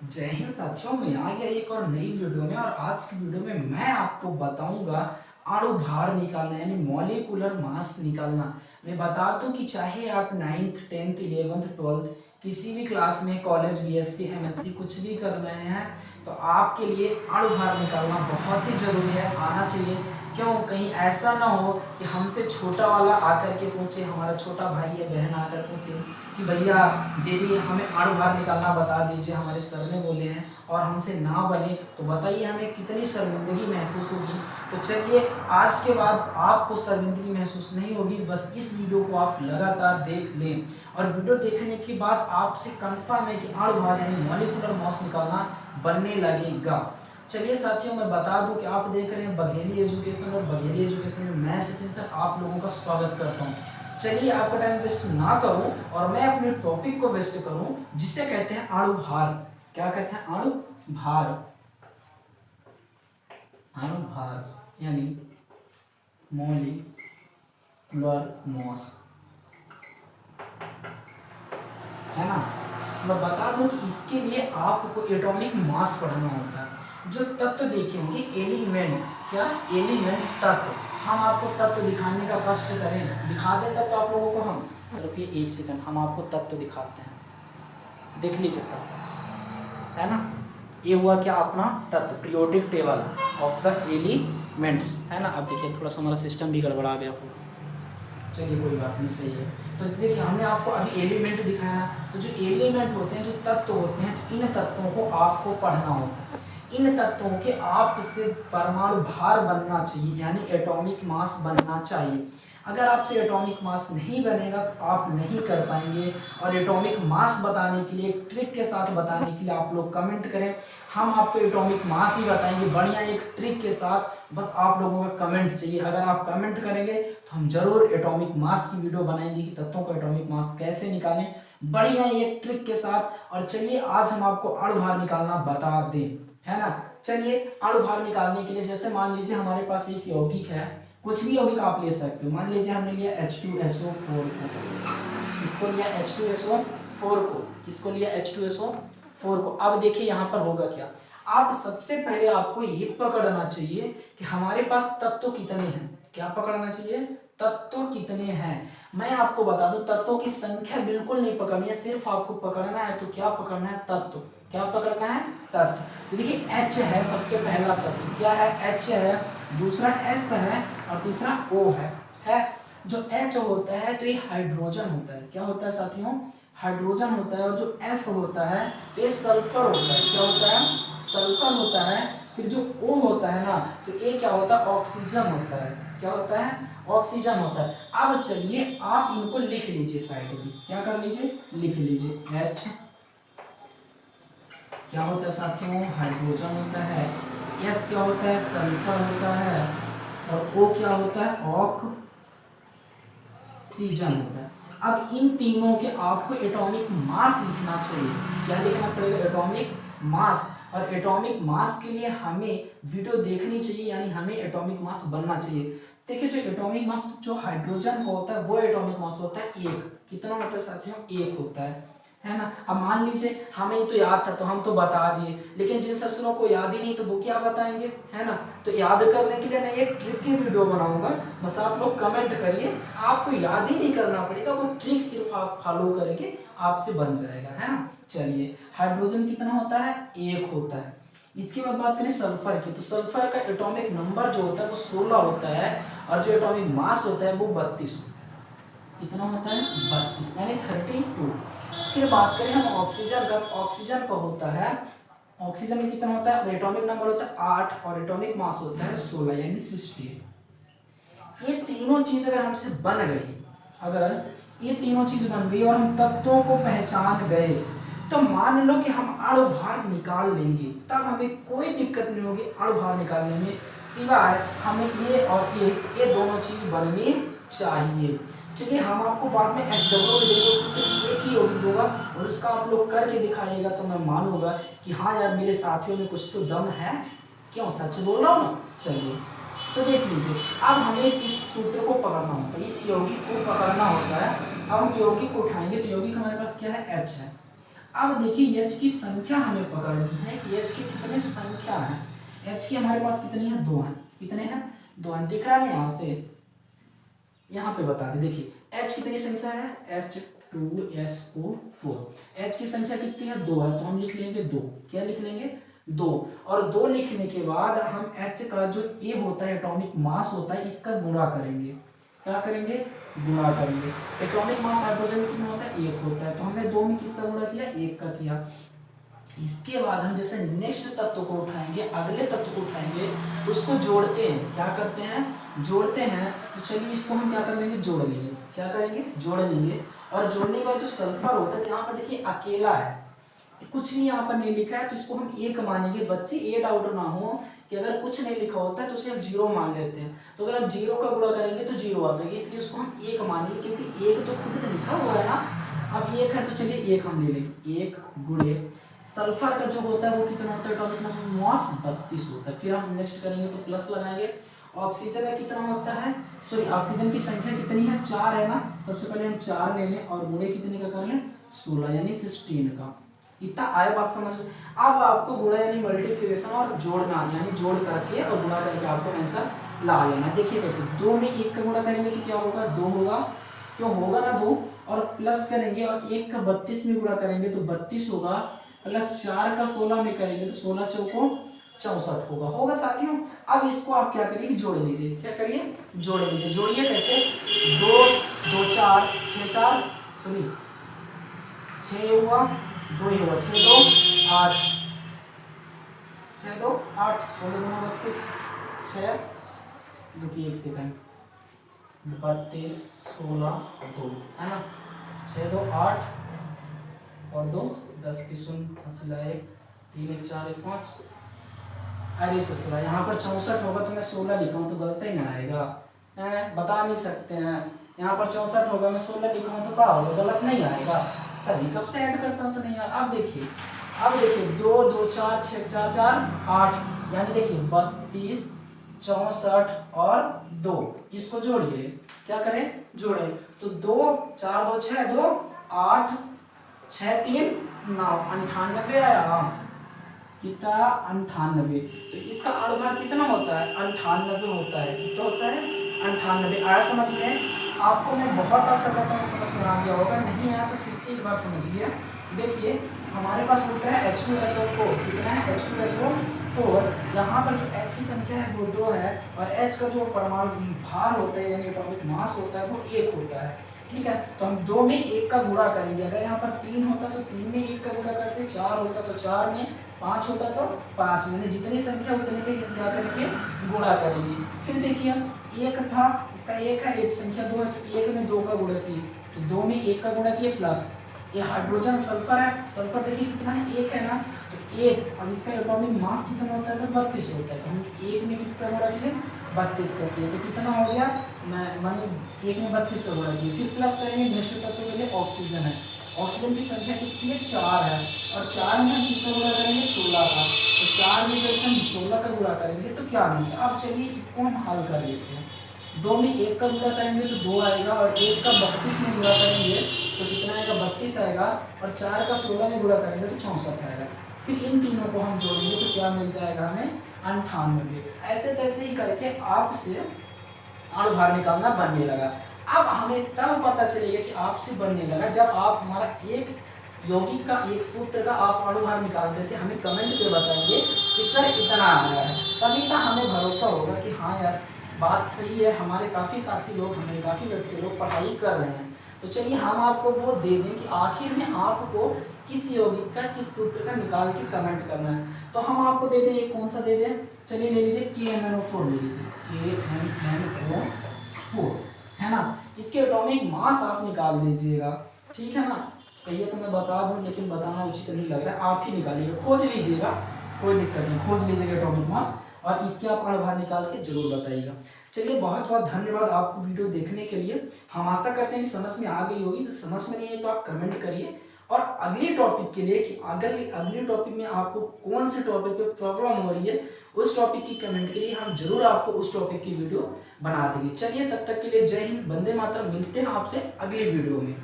जय हिंद साथियों, मैं आ गया एक और नई वीडियो में। और आज की वीडियो में मैं आपको बताऊंगा अणु भार निकालना यानी मॉलिक्यूलर मास निकालना। मैं बता दूं कि चाहे आप 9th 10th 11th 12th किसी भी क्लास में कॉलेज बीएससी एमएससी कुछ भी कर रहे हैं तो आपके लिए अणु भार निकालना बहुत ही जरूरी है, आना चाहिए। क्यों, कहीं ऐसा ना हो कि हमसे छोटा वाला आकर के पूछे, हमारा छोटा भाई या बहन आकर पूछे कि भैया दीदी हमें अणु भार निकालना बता दीजिए, हमारे सर ने बोले हैं, और हमसे ना बने तो बताइए हमें कितनी शर्मिंदगी महसूस होगी। तो चलिए, आज के बाद आपको शर्मिंदगी महसूस नहीं होगी। बस इस वीडियो को आप लगातार देख लें और वीडियो देखने के बाद आपसे कंफर्म है कि अणु भार यानी मॉलिक्यूलर मास निकालना बनने लगेगा। चलिए साथियों, मैं बता दूं कि आप देख रहे हैं बघेली एजुकेशन, और बघेली एजुकेशन में मैं सचिन सर आप लोगों का स्वागत करता हूं। चलिए, आपका टाइम वेस्ट ना करूं और मैं अपने टॉपिक को वेस्ट करूं, जिसे कहते हैं अणु भार। क्या कहते हैं? अणु भार। अणु भार यानी मॉलिक्यूलर मास, है ना। मैं बता दूं कि इसके लिए आपको एटॉमिक मास पढ़ना होता है। जो तत्व देखे होंगे एलिमेंट, क्या एलिमेंट तत्व, हम आपको तत्व दिखाने का कष्ट करें, दिखा देता तो आप लोगों को हम। रुकिए एक सेकंड, हम आपको तत्व दिखाते हैं, देख लीजिए तत्व, है ना। ये हुआ क्या अपना तत्व, periodic table of the elements, है ना। अब देखिए थोड़ा सा हमारा सिस्टम भी गड़बड़ा गया पूरा, चलिए कोई बात नहीं, सही है। तो देखिए हमने आपको अभी एलिमेंट दिखाया, तो जो एलिमेंट होते हैं, जो तत्व होते हैं, इन तत्वों को आपको पढ़ना होता है। इन तत्वों के आपसे परमाणु भार बनना चाहिए यानी एटॉमिक मास बनना चाहिए। अगर आपसे एटॉमिक मास नहीं बनेगा तो आप नहीं कर पाएंगे। और एटॉमिक मास बताने के लिए, ट्रिक के साथ बताने के लिए आप लोग कमेंट करें, हम आपको एटॉमिक मास भी बताएंगे बढ़िया एक ट्रिक के साथ। बस आप लोगों का कमेंट चाहिए। अगर आप कमेंट करेंगे तो हम जरूर एटॉमिक मास की वीडियो बनाएंगे कि तत्वों का एटॉमिक मास कैसे निकालें बढ़िया एक ट्रिक के साथ। और चलिए आज हम आपको अणु भार निकालना बता दें, है ना। चलिए, अणु भार निकालने के लिए जैसे मान लीजिए हमारे पास एक यौगिक है, कुछ भी यौगिक आप ले सकते हो। मान लीजिए हमने लिया H2SO4 को, इसको लिया H2SO4 को, किसको लिया H2SO4 को। अब देखिए यहाँ पर होगा क्या। आप सबसे पहले आपको ये पकड़ना चाहिए कि हमारे पास तत्व कितने हैं। क्या पकड़ना चाहिए? तत्व कितने हैं। मैं आपको बता दूं, तत्वों की संख्या बिल्कुल नहीं पकड़नी है, सिर्फ आपको पकड़ना है तो क्या पकड़ना है? तत्व। क्या पकड़ना है? तत्व। तो देखिए H है सबसे पहला तत्व, क्या है? H है, दूसरा S है और तीसरा O है। जो H होता है तो ये हाइड्रोजन होता है। क्या होता है साथियों? हाइड्रोजन होता है। और जो S होता है तो ये सल्फर होता है। क्या होता है? सल्फर होता है। फिर जो O होता है ना, तो ये क्या होता है? ऑक्सीजन होता है। क्या होता है? ऑक्सीजन होता है। अब चलिए आप इनको लिख लीजिए साइड में, क्या कर लीजिए? लिख लीजिए। H क्या होता है साथियों? हाइड्रोजन होता है। S क्या होता है? सल्फर होता है। और O क्या होता है? ऑक्सीजन होता है। अब इन तीनों के आपको एटॉमिक मास लिखना चाहिए। क्या लिखना पड़ेगा? Atomic mass. और एटॉमिक मास के लिए हमें वीडियो देखनी चाहिए, यानी हमें एटॉमिक मास बनना चाहिए। देखिए जो एटॉमिक मास जो हाइड्रोजन का होता है वो एटॉमिक मास होता है 1। कितना होता है साथियों? 1 होता है ना। अब मान लीजिए हमें तो याद था तो हम तो बता दिए, लेकिन जिन ससुरों को याद ही नहीं तो वो क्या बताएंगे, है ना। तो याद करने के लिए मैं एक ट्रिक की वीडियो बनाऊंगा, बस आप लोग कमेंट करिए। आपको याद ही नहीं करना पड़ेगा, वो ट्रिक सिर्फ आप फॉलो करेंगे आपसे बन जाएगा, है ना। चलिए, हाइड्रोजन कितना होता है? 1 होता है। इसके बाद बात करें सल्फर की, तो सल्फर का एटॉमिक नंबर जो होता है वो 16 होता है। और जो एटॉमिक मास होता है वो 32 होता है। कितना होता है? 32 यानी 32। फिर बात करें हम ऑक्सीजन का, तो ऑक्सीजन का होता है, ऑक्सीजन में कितना होता है? एटॉमिक नंबर होता है 8 और एटॉमिक मास होता है 16 यानी 16। ये तीनों चीज अगर हमसे बन गई, अगर ये तीनों चीज बन गई और हम तत्वों को पहचान गए, तो मान लो कि हम अणु भार निकाल लेंगे, तब हमें कोई दिक्कत नहीं होगी अणु भार निकालने में, सिवाय हमें ये और ये दोनों चीज बननी चाहिए। चलिए, हम आपको बाद में HW देंगे, उसमें सिर्फ एक ही यौगिक होगा और उसका आप लोग करके दिखाइएगा तो मैं मानूंगा कि हाँ यार मेरे साथियों में कुछ तो दम है। क्यों, सच बोल रहा हूँ ना। चलिए तो देख लीजिए, अब हमें इस सूत्र को पकड़ना होता है, इस यौगिक को पकड़ना होता है। अब हम यौगिक को उठाएंगे तो यौगिक हमारे पास क्या है? H है। अब देखिए H की संख्या हमें पकड़नी है कि H की कितनी संख्या है। H की हमारे पास कितनी है, 2 है। कितने हैं, 2 है। दिख रहा है यहाँ से, यहाँ पे बता दे। देखिए H कितनी संख्या है, H2SO4। H की संख्या कितनी है, 2 है, तो हम लिख लेंगे 2। क्या लिख लेंगे, 2। और 2 लिखने के बाद हम H का जो A होता है, एटॉमिक मास होता है, इसका गुणा करेंगे। क्या करेंगे, गुणा करेंगे। एटॉमिक मास हाइड्रोजन में कितना होता है, 1 होता है, तो हमने 2 में किसका गुणा किया, 1 का किया। इसके बाद हम जैसे नेक्स्ट तत्व को उठाएंगे, अगले तत्व को उठाएंगे, उसको जोड़ते हैं। क्या करते हैं, जोड़ते हैं। तो चलिए इसको हम क्या कर लेंगे, जोड़ लेंगे। क्या करेंगे, जोड़ लेंगे। और जोड़ने के बाद जो सल्फर होता है, यहाँ पर देखिए अकेला है, कुछ नहीं यहाँ पर नहीं लिखा है, तो इसको हम 1 मानेंगे। बच्चे ये डाउट ना हो कि अगर कुछ नहीं लिखा होता है तो उसे हम 0 मान लेते हैं। तो अगर हम 0 का गुणा करेंगे तो 0 आ जाएगी, इसलिए उसको हम 1 मानेंगे, क्योंकि 1 तो खुद में लिखा हुआ है ना। अब 1 है तो चलिए 1 हम ले लेंगे। 1 गुणे सल्फर का जो होता है वो कितना होता है, एटॉमिक मास 32 होता है। फिर हम नेक्स्ट करेंगे तो प्लस लगाएंगे। ऑक्सीजन का कितना होता है, सॉरी ऑक्सीजन की संख्या कितनी है, 4 है ना। सबसे पहले हम 4 ले लें और गुणे कितने का कर लें, 16 यानी 16 का। इतना आया बात समझ में। अब आपको गुणा यानी मल्टीप्लिकेशन और जोड़ना यानी जोड़ करके और गुणा करके आपको आंसर ला लेना। देखिए कैसे, 2 में 1 का गुणा करेंगे तो क्या होगा, 2 होगा, क्यों होगा ना 2। और प्लस करेंगे और 1 का 32 में गुणा करेंगे तो 32 होगा, प्लस 4 का 16 में करेंगे तो 16 चौको 64 होगा साथियों। अब इसको आप क्या करिए कि जोड़ लीजिए। क्या करिए, जोड़ लीजिए। जोड़िए कैसे, 2 2 4 6 4 सुनिए 6 हुआ, 2 ही हुआ, 6 2 8 6 2 8 16 2 32 6, रुकिए 1 सेकंड, 32 16 2 है ना। 6 2 8 और 2 10 की शून्य, 1 3 1 4 1 5। अरे ससुरा, यहाँ पर 64 होगा तो मैं 16 लिखा हूँ तो गलत ही ना आएगा, बता नहीं सकते हैं। यहाँ पर 64 होगा, मैं 16 लिखा हूँ तो क्या होगा, गलत नहीं आएगा। तभी कब से ऐड करता हूँ तो नहीं आएगा। अब देखिए 2 2 4 6 4 4 8 यानी देखिए 32 64 और 2, इसको जोड़िए। क्या करें, जोड़े तो 2 4 2 6 2 8 6 3 9 98 आया कितना, 98। तो इसका अणुभार कितना होता है, 98 होता है। कितना होता है, 98 आया समझ में। आपको मैं बहुत आशा करता हूँ समझ में आ गया होगा, नहीं आया तो फिर से एक बार समझिए। देखिए हमारे पास होता है H2SO4, कितना है, H2SO4। यहाँ पर जो H की संख्या है वो 2 है और H का जो परमाणु भार होता है यानी एटॉमिक मास होता है वो 1 होता है। ठीक है, तो हम 2 में 1 का गुणा करेंगे। अगर यहाँ पर 3 होता तो 3 में 1 का गुणा करते, 4 होता तो 4 में, 5 होता तो 5 में, जितनी संख्या उतने के क्या करेंगे, गुणा करेंगे। फिर देखिए हम 1 था, इसका 1 है, एक संख्या 2 है तो 1 में 2 का गुणा किए, तो 2 में 1 का गुणा किए, प्लस ये हाइड्रोजन सल्फर है, सल्फर देखिए कितना है, 1 है ना, तो 1। अब इसका एटॉमिक मास कितना होता है, तो 32 होता है, तो हम 1 में किसका गुणा किए, 32 का किए, तो कितना हो गया, माने 1 में 32 का गुणा किए। फिर प्लस करेंगे, नेक्स्ट तत्व के लिए ऑक्सीजन है, ऑक्सीजन की संख्या कितनी है, 4 है, और 4 में हम किसका गुणा करेंगे, 16 का, तो 4 में जैसे हम 16 का गुणा करेंगे तो क्या मिलता है। अब चलिए इसको हम हल कर लेते हैं। 2 में 1 का गुणा करेंगे तो 2 आएगा, और 1 का 32 में गुणा करेंगे तो कितना आएगा, 32 आएगा, और 4 का 16 में गुणा करेंगे तो 64 आएगा। फिर इन तीनों को हम जोड़ेंगे तो क्या मिल जाएगा हमें, 98। ऐसे तैसे ही करके आपसे अणुभार निकालना बनने लगा। अब हमें तब पता चलेगा कि आपसे बनने लगा जब आप हमारा एक यौगिक का, एक सूत्र का आप अणुभार निकाल देते, हमें कमेंट पे बताएंगे कि सर इतना आ रहा है, तभी तो हमें भरोसा होगा कि हाँ यार बात सही है। हमारे काफ़ी साथी लोग, हमारे काफ़ी बच्चे लोग पढ़ाई कर रहे हैं, तो चलिए हम आपको वो दे दें कि आखिर में आपको किस यौगिक का, किस सूत्र का निकाल के कमेंट करना है। तो हम आपको दे दें, एक कौन सा दे दें, चलिए ले लीजिए KMnO4 ले लीजिए, KMnO4 है ना। इसके एटॉमिक मास आप निकाल लीजिएगा, ठीक है ना। कहिए तो मैं बता दूं, लेकिन बताना उचित नहीं लग रहा है, आप ही निकालिएगा, खोज लीजिएगा, कोई दिक्कत नहीं, खोज लीजिएगा एटॉमिक मास, और इसके आप अणुभार निकाल के जरूर बताइएगा। चलिए बहुत बहुत धन्यवाद आपको वीडियो देखने के लिए। हम आशा करते हैं कि समझ में आ गई होगी। समझ में नहीं है तो आप कमेंट करिए, और अगले टॉपिक के लिए कि अगले टॉपिक में आपको कौन से टॉपिक पे प्रॉब्लम हो रही है, उस टॉपिक की कमेंट के लिए हम जरूर आपको उस टॉपिक की वीडियो बना देंगे। चलिए तब तक के लिए जय हिंद, वंदे मातरम। मिलते हैं आपसे अगली वीडियो में।